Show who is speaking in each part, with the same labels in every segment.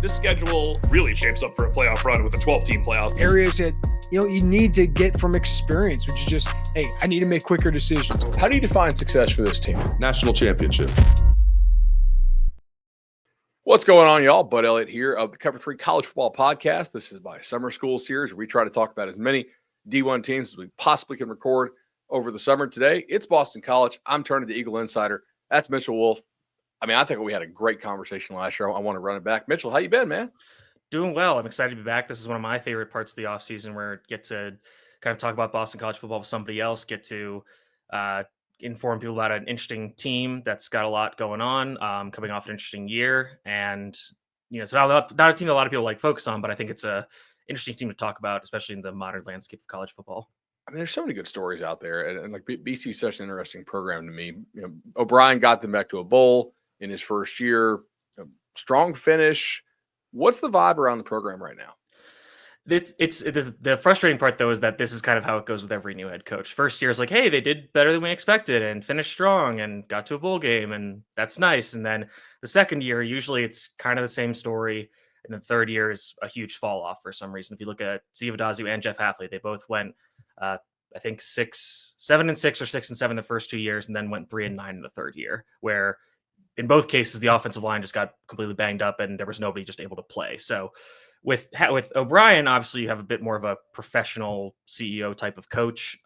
Speaker 1: this schedule really shapes up for a playoff run with a 12-team playoff.
Speaker 2: Areas that, you need to get from experience, which is just, hey, I need to make quicker decisions.
Speaker 3: How do you define success for this team?
Speaker 4: National championship.
Speaker 3: What's going on, y'all? Bud Elliott here of the Cover 3 College Football Podcast. This is my summer school series where we try to talk about as many D1 teams as we possibly can record over the summer. Today, it's Boston College. I'm turning to Eagle Insider. That's Mitchell Wolfe. I think we had a great conversation last year. I want to run it back. Mitchell, how you been, man?
Speaker 5: Doing well. I'm excited to be back. This is one of my favorite parts of the offseason where I get to kind of talk about Boston College football with somebody else, get to inform people about an interesting team that's got a lot going on, coming off an interesting year. And, it's not a team that a lot of people focus on, but I think it's a interesting team to talk about, especially in the modern landscape of college football.
Speaker 3: There's so many good stories out there. And BC is such an interesting program to me. O'Brien got them back to a bowl in his first year, strong finish. What's the vibe around the program right now?
Speaker 5: It's the frustrating part, though, is that this is kind of how it goes with every new head coach. First year is like, hey, they did better than we expected and finished strong and got to a bowl game, and that's nice. And then the second year, usually it's kind of the same story. And the third year is a huge fall off for some reason. If you look at Ziva Dazu and Jeff Hafley, they both went, I think 7-6 or 6-7 the first 2 years, and then went 3-9 in the third year, where in both cases, the offensive line just got completely banged up and there was nobody just able to play. So with O'Brien, obviously you have a bit more of a professional CEO type of coach.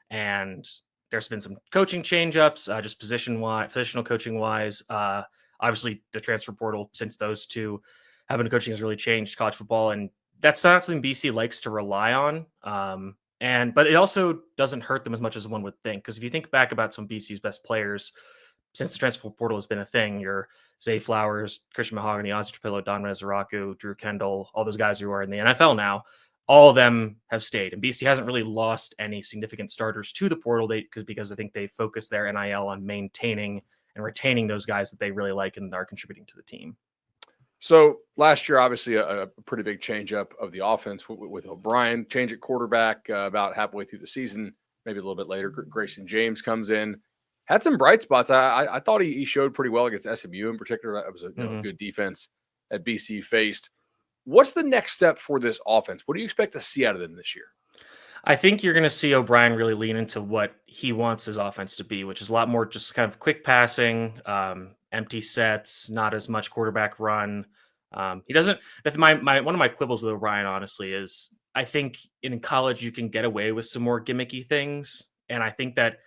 Speaker 5: And there's been some coaching change-ups, just positional coaching wise. Obviously the transfer portal, since those two have been coaching, has really changed college football. And that's not something BC likes to rely on. But it also doesn't hurt them as much as one would think. Because if you think back about some of BC's best players, since the transfer portal has been a thing, your Zay Flowers, Christian Mahogany, Ozzy Trapillo, Don Resurreku, Drew Kendall, all those guys who are in the NFL now, all of them have stayed. And BC hasn't really lost any significant starters to the portal because I think they focus their NIL on maintaining and retaining those guys that they really like and are contributing to the team.
Speaker 3: So last year, obviously, a pretty big change up of the offense with O'Brien, change at quarterback about halfway through the season, maybe a little bit later. Grayson James comes in. Had some bright spots. I thought he showed pretty well against SMU in particular. That was a good defense that BC faced. What's the next step for this offense? What do you expect to see out of them this year?
Speaker 5: I think you're going to see O'Brien really lean into what he wants his offense to be, which is a lot more just kind of quick passing, empty sets, not as much quarterback run. He doesn't. That's one of my quibbles with O'Brien, honestly, is I think in college you can get away with some more gimmicky things, and I think that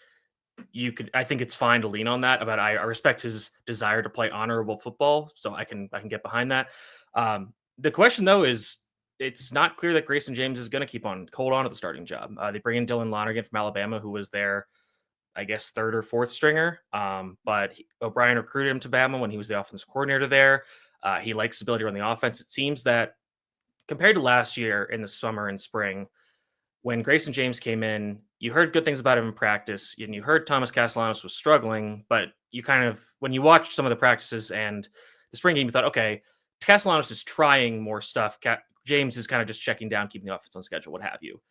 Speaker 5: I think it's fine to lean on that. But I respect his desire to play honorable football, so I can get behind that. The question, though, is it's not clear that Grayson James is going to hold on to the starting job. They bring in Dylan Lonergan from Alabama, who was their, I guess, third or fourth stringer. But O'Brien recruited him to Bama when he was the offensive coordinator there. He likes the ability to run the offense. It seems that compared to last year in the summer and spring, when Grayson James came in, you heard good things about him in practice, and you heard Thomas Castellanos was struggling, but you when you watched some of the practices and the spring game, you thought, okay, Castellanos is trying more stuff. James is kind of just checking down, keeping the offense on schedule, what have you.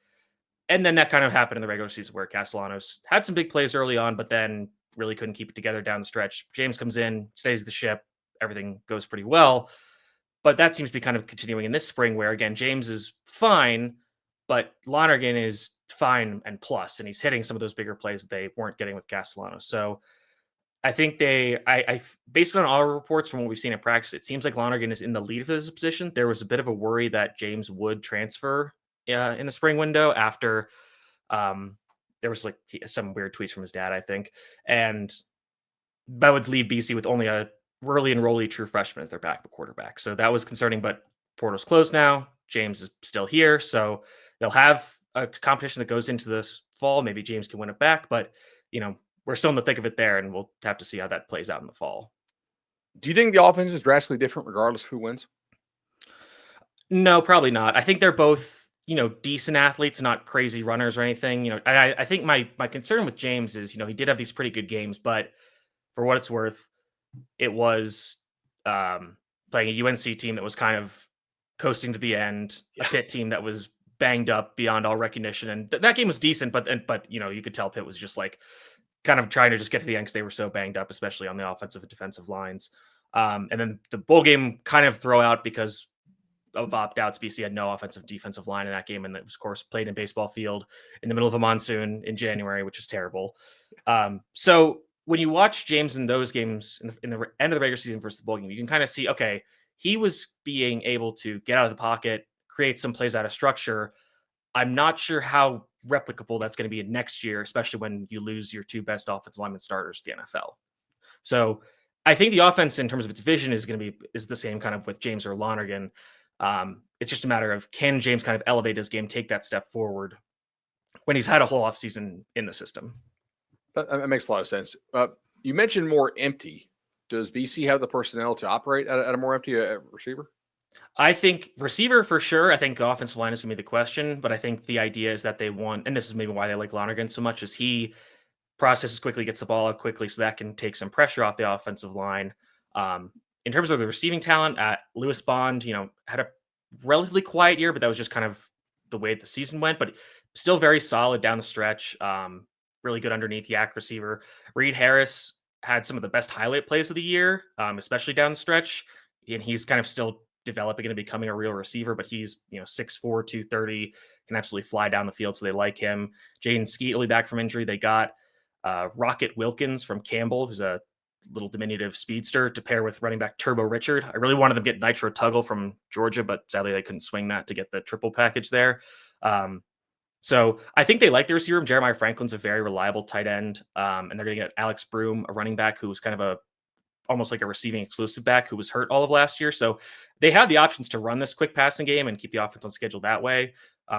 Speaker 5: And then that kind of happened in the regular season where Castellanos had some big plays early on, but then really couldn't keep it together down the stretch. James comes in, stays the ship, everything goes pretty well. But that seems to be kind of continuing in this spring where, again, James is fine, but Lonergan is fine and plus, and he's hitting some of those bigger plays that they weren't getting with Castellanos. So I think based on all reports from what we've seen in practice, it seems like Lonergan is in the lead of his position. There was a bit of a worry that James would transfer in the spring window after there was some weird tweets from his dad, I think. And that would leave BC with only a early enrollee true freshman as their backup quarterback. So that was concerning, but portal's closed now. James is still here. So they'll have a competition that goes into this fall. Maybe James can win it back, but we're still in the thick of it there, and we'll have to see how that plays out in the fall.
Speaker 3: Do you think the offense is drastically different regardless of who wins?
Speaker 5: No, probably not. I think they're both, decent athletes, not crazy runners or anything. I think my concern with James is, he did have these pretty good games, but for what it's worth, it was playing a UNC team that was kind of coasting to the end, a Pitt team that was banged up beyond all recognition. And that game was decent, but you could tell Pitt was just kind of trying to just get to the end because they were so banged up, especially on the offensive and defensive lines. And then the bowl game kind of throw out because of opt-outs. BC had no offensive defensive line in that game, and it was, of course, played in baseball field in the middle of a monsoon in January, which is terrible. So when you watch James in those games in the end of the regular season versus the bowl game, you can kind of see, okay, he was being able to get out of the pocket, create some plays out of structure. I'm not sure how replicable that's going to be in next year, especially when you lose your two best offensive lineman starters to the NFL. So I think the offense in terms of its vision is the same kind of with James or Lonergan. It's just a matter of, can James kind of elevate his game, take that step forward when he's had a whole offseason in the system.
Speaker 3: That makes a lot of sense. You mentioned more empty. Does BC have the personnel to operate at a more empty receiver?
Speaker 5: I think receiver for sure. I think offensive line is going to be the question, but I think the idea is that they want, and this is maybe why they like Lonergan so much, is he processes quickly, gets the ball out quickly, so that can take some pressure off the offensive line. In terms of the receiving talent, Lewis Bond, had a relatively quiet year, but that was just kind of the way the season went, but still very solid down the stretch. Really good underneath yak receiver. Reed Harris had some of the best highlight plays of the year, especially down the stretch. And he's kind of still developing into becoming a real receiver, but he's 6'4", 230, can absolutely fly down the field, so they like him. Jaden Skeetley back from injury. They got Rocket Wilkins from Campbell, who's a little diminutive speedster, to pair with running back Turbo Richard. I really wanted them to get Nitro Tuggle from Georgia, but sadly they couldn't swing that to get the triple package there. So I think they like the receiver room. Jeremiah Franklin's a very reliable tight end, and they're going to get Alex Broom, a running back who was kind of almost like a receiving exclusive back who was hurt all of last year. So they have the options to run this quick passing game and keep the offense on schedule that way.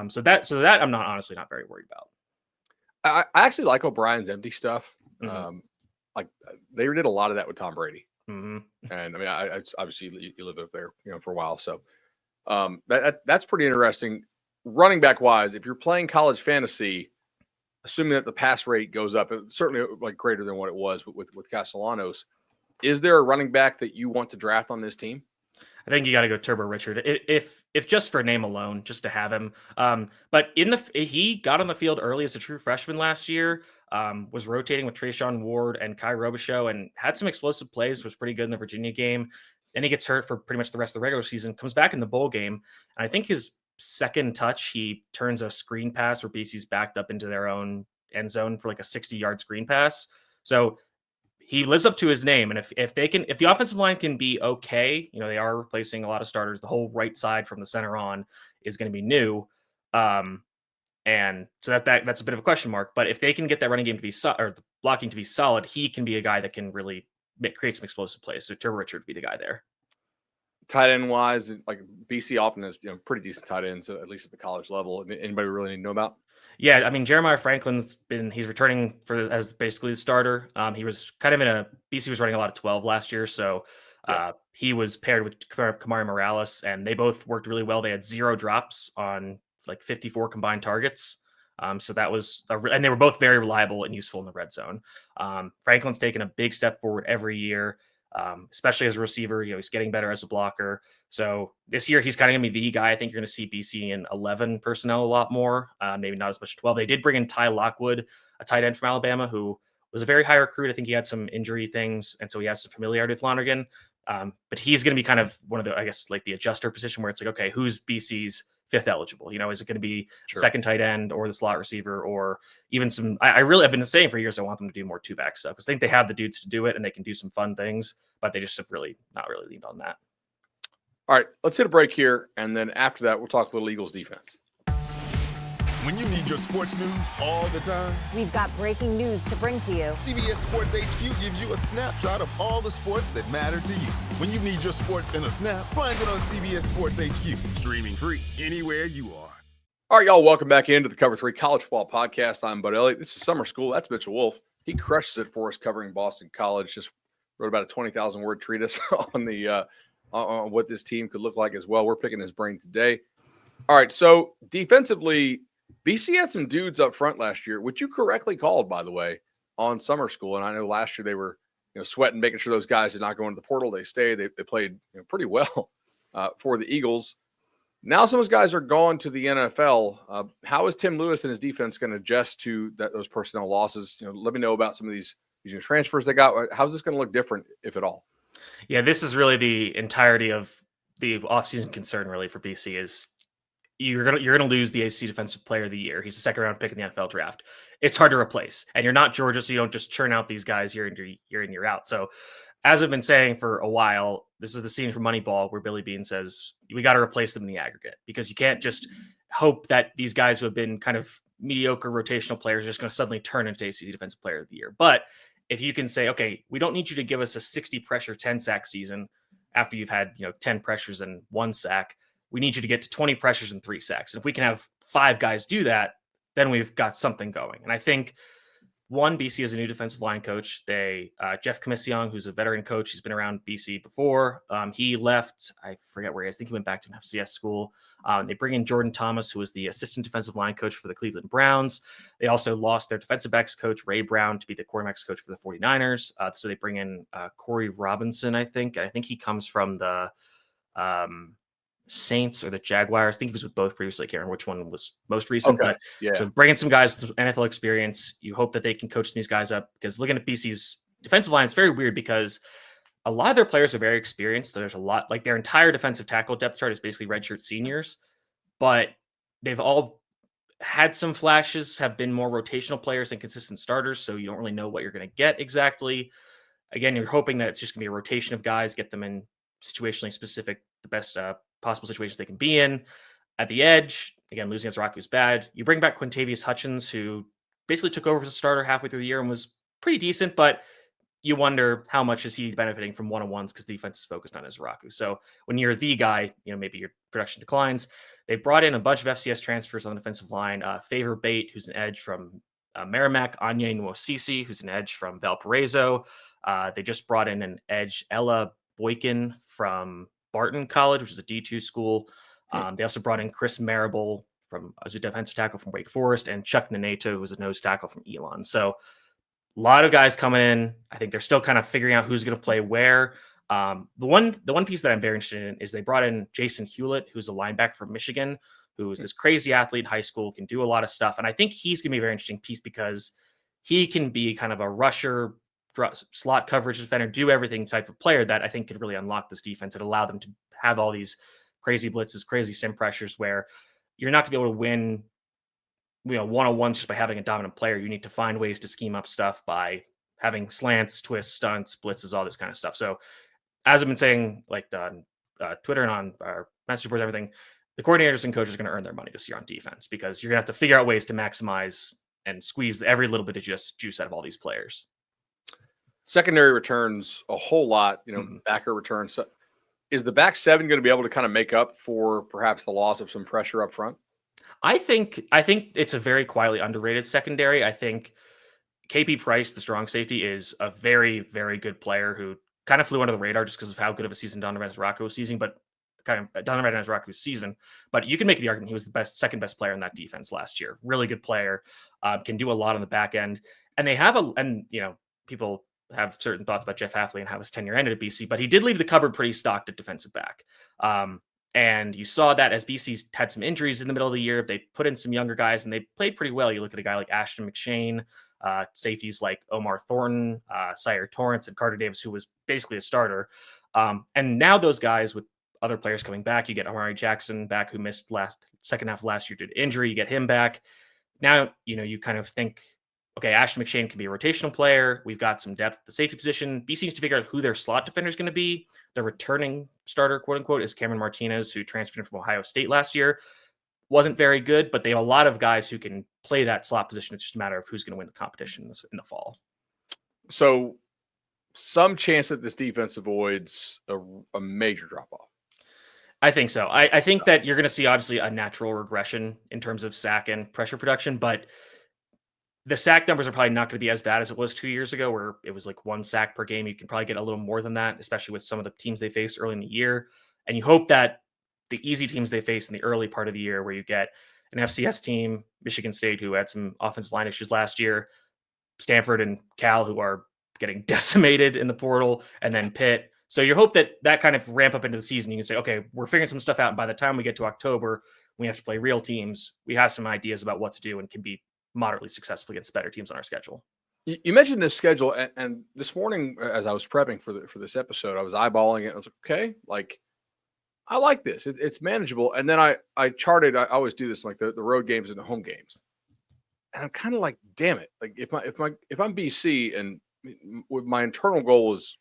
Speaker 5: So that I'm honestly not very worried about.
Speaker 3: I actually like O'Brien's empty stuff.
Speaker 5: Mm-hmm.
Speaker 3: Like they did a lot of that with Tom Brady.
Speaker 5: Mm-hmm.
Speaker 3: And I mean, I obviously you lived up there, for a while. So that's pretty interesting. Running back wise, if you're playing college fantasy, assuming that the pass rate goes up, certainly like greater than what it was with Castellanos, is there a running back that you want to draft on this team?
Speaker 5: I think you got to go Turbo Richard, if just for name alone, just to have him. But he got on the field early as a true freshman last year. Was rotating with Trayshawn Ward and Kai Robichaux and had some explosive plays. Was pretty good in the Virginia game. Then he gets hurt for pretty much the rest of the regular season. Comes back in the bowl game, and I think his second touch, he turns a screen pass where BC's backed up into their own end zone for like a 60-yard screen pass. So he lives up to his name. And if the offensive line can be okay, they are replacing a lot of starters. The whole right side from the center on is going to be new. And so that's a bit of a question mark. But if they can get that running game to be or the blocking to be solid, he can be a guy that can really create some explosive plays. So Turbo Richard would be the guy there.
Speaker 3: Tight end wise, like BC often has pretty decent tight ends, at least at the college level. I mean, anybody really need to know about?
Speaker 5: Yeah, I mean, Jeremiah Franklin's he's returning as basically the starter. He was kind of BC was running a lot of 12 last year, so he was paired with Kamari Morales, and they both worked really well. They had 0 drops on like 54 combined targets. So that was, and they were both very reliable and useful in the red zone. Franklin's taken a big step forward every year. Especially as a receiver, he's getting better as a blocker. So this year he's kind of going to be the guy. I think you're going to see BC in 11 personnel a lot more, maybe not as much 12. They did bring in Ty Lockwood, a tight end from Alabama, who was a very high recruit. I think he had some injury things, and so he has some familiarity with Lonergan. But he's going to be kind of one of the, I guess, like the adjuster position where it's like, okay, who's BC's fifth eligible? Is it going to be second tight end or the slot receiver or even some? I've been saying for years I want them to do more 2-back stuff because I think they have the dudes to do it and they can do some fun things, but they just have really not really leaned on that.
Speaker 3: All right, let's hit a break here, and then after that we'll talk a little Eagles defense.
Speaker 4: When you need your sports news all the time,
Speaker 6: we've got breaking news to bring to you.
Speaker 4: CBS Sports HQ gives you a snapshot of all the sports that matter to you. When you need your sports in a snap, find it on CBS Sports HQ, streaming free anywhere you are.
Speaker 3: All right, y'all, welcome back into the Cover 3 College Football Podcast. I'm Bud Elliott. This is Summer School. That's Mitchell Wolfe. He crushes it for us covering Boston College. Just wrote about a 20,000-word treatise on what this team could look like as well. We're picking his brain today. All right, so defensively, BC had some dudes up front last year, which you correctly called, by the way, on Summer School. And I know last year they were, sweating, making sure those guys did not go into the portal. They stayed. They played pretty well for the Eagles. Now some of those guys are gone to the NFL. How is Tim Lewis and his defense going to adjust to those personnel losses? Let me know about some of these transfers they got. How's this going to look different, if at all?
Speaker 5: Yeah, this is really the entirety of the offseason concern really for BC is you're gonna lose the AC Defensive Player of the Year. He's a second round pick in the NFL draft. It's hard to replace, and you're not Georgia, so you don't just churn out these guys year in year out. So, as I've been saying for a while, this is the scene from Moneyball where Billy Bean says we got to replace them in the aggregate because you can't just hope that these guys who have been kind of mediocre rotational players are just going to suddenly turn into AC Defensive Player of the Year. But if you can say, okay, we don't need you to give us a 60 pressure, 10 sack season after you've had 10 pressures and 1 sack. We need you to get to 20 pressures and 3 sacks. And if we can have 5 guys do that, then we've got something going. And I think BC is a new defensive line coach. Jeff Commission, who's a veteran coach, he's been around BC before. He left, I forget where he is. I think he went back to an FCS school. They bring in Jordan Thomas, who was the assistant defensive line coach for the Cleveland Browns. They also lost their defensive backs coach, Ray Brown, to be the quarterbacks coach for the 49ers. So they bring in Corey Robinson, I think. I think he comes from the Saints or the Jaguars. I think he was with both previously. I can't remember which one was most recent.
Speaker 3: Okay.
Speaker 5: But
Speaker 3: Yeah.
Speaker 5: so bringing some guys with NFL experience, you hope that they can coach these guys up because looking at BC's defensive line, it's very weird because a lot of their players are very experienced. There's a lot, like their entire defensive tackle depth chart is basically redshirt seniors, but they've all had some flashes, have been more rotational players and consistent starters. So you don't really know what you're going to get exactly. Again, you're hoping that it's just going to be a rotation of guys, get them in situationally specific, the best possible situations they can be in. At the edge, again, losing against Rock was bad. You bring back Quintavious Hutchins, who basically took over as a starter halfway through the year and was pretty decent, but you wonder how much is he benefiting from one-on-ones because the defense is focused on Izaraku. So when you're the guy, maybe your production declines. They brought in a bunch of FCS transfers on the defensive line. Favor Bate, who's an edge from Merrimack, Anya Nwosisi, who's an edge from Valparaiso. They just brought in an edge, Ella Boykin from Barton College, which is a D2 school. They also brought in Chris Marable as a defensive tackle from Wake Forest, and Chuck Naneto, who was a nose tackle from Elon. So a lot of guys coming in. I think they're still kind of figuring out who's going to play where. The one piece that I'm very interested in is they brought in Jason Hewlett, who's a linebacker from Michigan, who is this crazy athlete in high school, can do a lot of stuff. And I think he's going to be a very interesting piece because he can be kind of a rusher, slot coverage defender, do everything type of player that I think could really unlock this defense and allow them to have all these crazy blitzes, crazy sim pressures where you're not going to be able to win, one-on-ones just by having a dominant player. You need to find ways to scheme up stuff by having slants, twists, stunts, blitzes, all this kind of stuff. So as I've been saying, like on Twitter and on our message boards, everything, the coordinators and coaches are going to earn their money this year on defense because you're going to have to figure out ways to maximize and squeeze every little bit of juice out of all these players.
Speaker 3: Secondary returns a whole lot, backer returns. So is the back 7 going to be able to kind of make up for perhaps the loss of some pressure up front?
Speaker 5: I think it's a very quietly underrated secondary. I think KP Price, the strong safety, is a very, very good player who kind of flew under the radar just because of how good of a season Donovan Izaraku was season. But you can make the argument he was the second best player in that defense last year. Really good player, can do a lot on the back end. And they have people have certain thoughts about Jeff Hafley and how his tenure ended at BC, but he did leave the cupboard pretty stocked at defensive back. And you saw that as BC's had some injuries in the middle of the year, they put in some younger guys and they played pretty well. You look at a guy like Ashton McShane, safeties like Omar Thornton, Sire Torrance, and Carter Davis, who was basically a starter. And now those guys with other players coming back, you get Amari Jackson back, who missed second half of last year due to injury. You get him back. Now, you kind of think, okay, Ashton McShane can be a rotational player. We've got some depth at the safety position. BC needs to figure out who their slot defender is going to be. The returning starter, quote unquote, is Cameron Martinez, who transferred in from Ohio State last year. Wasn't very good, but they have a lot of guys who can play that slot position. It's just a matter of who's going to win the competition in the fall.
Speaker 3: So some chance that this defense avoids a major drop-off.
Speaker 5: I think so. I think that you're going to see, obviously, a natural regression in terms of sack and pressure production, but the sack numbers are probably not going to be as bad as it was 2 years ago, where it was like 1 sack per game. You can probably get a little more than that, especially with some of the teams they faced early in the year. And you hope that the easy teams they face in the early part of the year, where you get an FCS team, Michigan State, who had some offensive line issues last year, Stanford and Cal, who are getting decimated in the portal, and then Pitt. So you hope that kind of ramp up into the season. You can say, okay, we're figuring some stuff out. And by the time we get to October, we have to play real teams. We have some ideas about what to do and can be moderately successful against better teams on our schedule.
Speaker 3: You mentioned this schedule, and this morning as I was prepping for this episode, I was eyeballing it. I was like, okay, like I like this. It's manageable. And then I charted. I always do this, like the road games and the home games. And I'm kind of like, damn it! Like if I'm BC and with my internal goal is,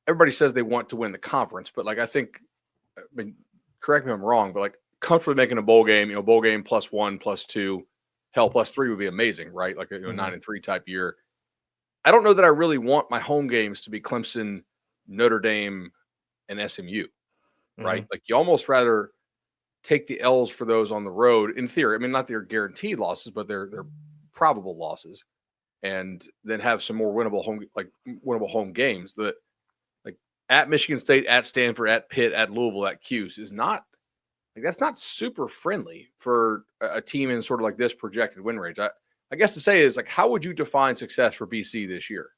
Speaker 3: everybody says they want to win the conference, but like I mean, correct me if I'm wrong, but like comfortably making a bowl game, bowl game +1, +2, hell +3 would be amazing, right? Like a 9-3 type year. I don't know that I really want my home games to be Clemson, Notre Dame, and SMU, right? Like you almost rather take the L's for those on the road in theory. I mean, not they're guaranteed losses, but they're probable losses, and then have some more winnable home games. That like at Michigan State, at Stanford, at Pitt, at Louisville, at Cuse is not like that's not super friendly for a team in sort of like this projected win range. I guess to say is like, how would you define success for BC this year?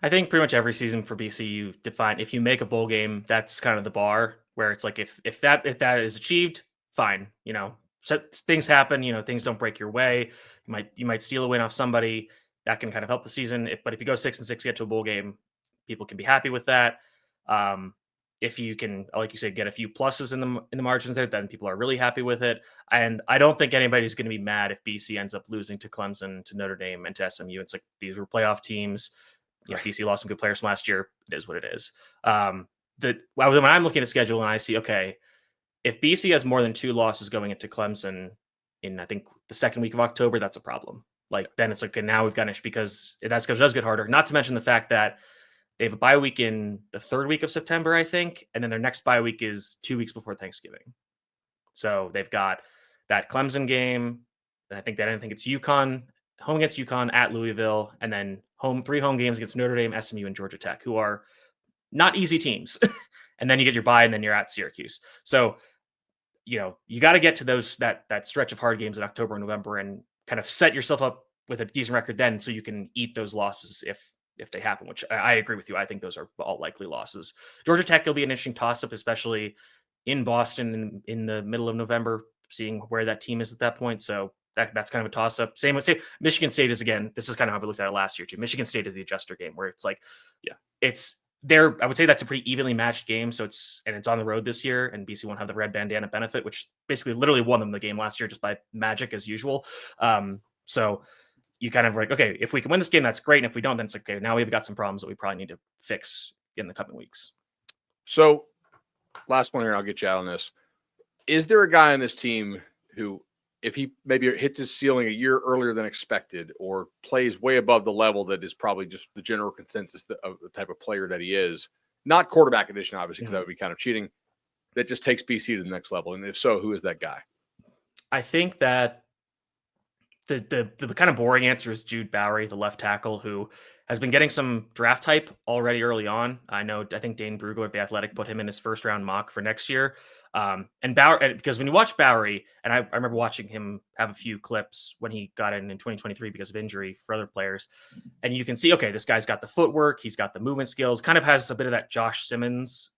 Speaker 5: I think pretty much every season for BC, you define if you make a bowl game, that's kind of the bar where it's like if that is achieved, fine. So things happen. Things don't break your way. You might steal a win off somebody that can kind of help the season. But if you go 6-6, get to a bowl game, people can be happy with that. If you can, like you said, get a few pluses in the margins there, then people are really happy with it. And I don't think anybody's going to be mad if BC ends up losing to Clemson, to Notre Dame, and to SMU. It's like these were playoff teams. BC lost some good players from last year. It is what it is. When I'm looking at a schedule and I see, okay, if BC has more than 2 losses going into Clemson in, I think, the second week of October, that's a problem. Like then it's like, okay, now we've got an issue because that schedule does get harder. Not to mention the fact that they have a bye week in the 3rd week of September, I think, and then their next bye week is 2 weeks before Thanksgiving. So they've got that Clemson game. And I think it's UConn, home against UConn, at Louisville, and then 3 home games against Notre Dame, SMU, and Georgia Tech, who are not easy teams. And then you get your bye, and then you're at Syracuse. So, you got to get to that stretch of hard games in October and November and kind of set yourself up with a decent record then so you can eat those losses if they happen, which I agree with you. I think those are all likely losses. Georgia Tech will be an interesting toss-up, especially in Boston in the middle of November, seeing where that team is at that point. So that's kind of a toss-up. Same with Michigan State is, again, this is kind of how we looked at it last year too. Michigan State is the adjuster game where it's like, it's there. I would say that's a pretty evenly matched game. So it's on the road this year, and BC won't have the red bandana benefit, which basically literally won them the game last year just by magic as usual. So you kind of like, okay, if we can win this game, that's great. And if we don't, then it's like, okay, now we've got some problems that we probably need to fix in the coming weeks.
Speaker 3: So last one here, I'll get you out on this. Is there a guy on this team who, if he maybe hits his ceiling a year earlier than expected or plays way above the level that is probably just the general consensus of the type of player that he is, not quarterback edition, obviously, because that would be kind of cheating, that just takes BC to the next level? And if so, who is that guy?
Speaker 5: I think that the kind of boring answer is Jude Bowery, the left tackle, who has been getting some draft hype already early on. I think Dane Brugler at The Athletic put him in his 1st round mock for next year. And Bowery, because when you watch Bowery, and I remember watching him have a few clips when he got in 2023 because of injury for other players, and you can see, okay, this guy's got the footwork, he's got the movement skills, kind of has a bit of that Josh Simmons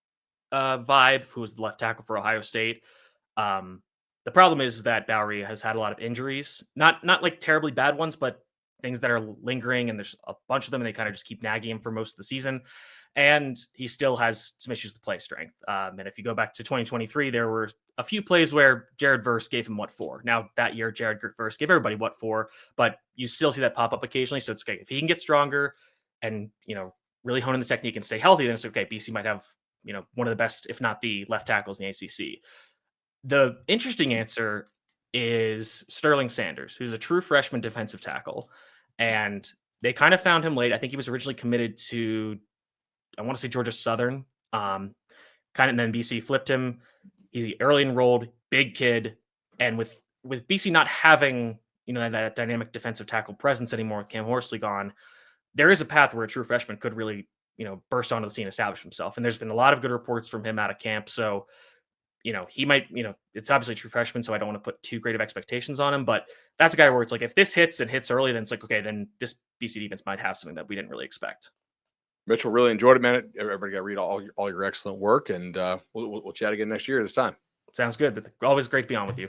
Speaker 5: vibe, who was the left tackle for Ohio State. The problem is that Bowery has had a lot of injuries, not like terribly bad ones, but things that are lingering, and there's a bunch of them, and they kind of just keep nagging him for most of the season. And he still has some issues with play strength. And if you go back to 2023, there were a few plays where Jared Verse gave him what for. Now that year, Jared Verse gave everybody what for, but you still see that pop up occasionally. So it's okay if he can get stronger and really hone in the technique and stay healthy. Then it's okay. BC might have one of the best, if not the left tackles in the ACC. The interesting answer is Sterling Sanders, who's a true freshman defensive tackle. And they kind of found him late. I think he was originally committed to, I want to say, Georgia Southern. And then BC flipped him. He's early enrolled, big kid. And with BC not having, that dynamic defensive tackle presence anymore with Cam Horsley gone, there is a path where a true freshman could really, burst onto the scene, establish himself. And there's been a lot of good reports from him out of camp. So, he might, it's obviously a true freshman, so I don't want to put too great of expectations on him, but that's a guy where it's like, if this hits and hits early, then it's like, okay, then this BC defense might have something that we didn't really expect.
Speaker 3: Mitchell, really enjoyed it, man. Everybody got to read all your excellent work, and we'll chat again next year this time.
Speaker 5: Sounds good. Always great to be on with you.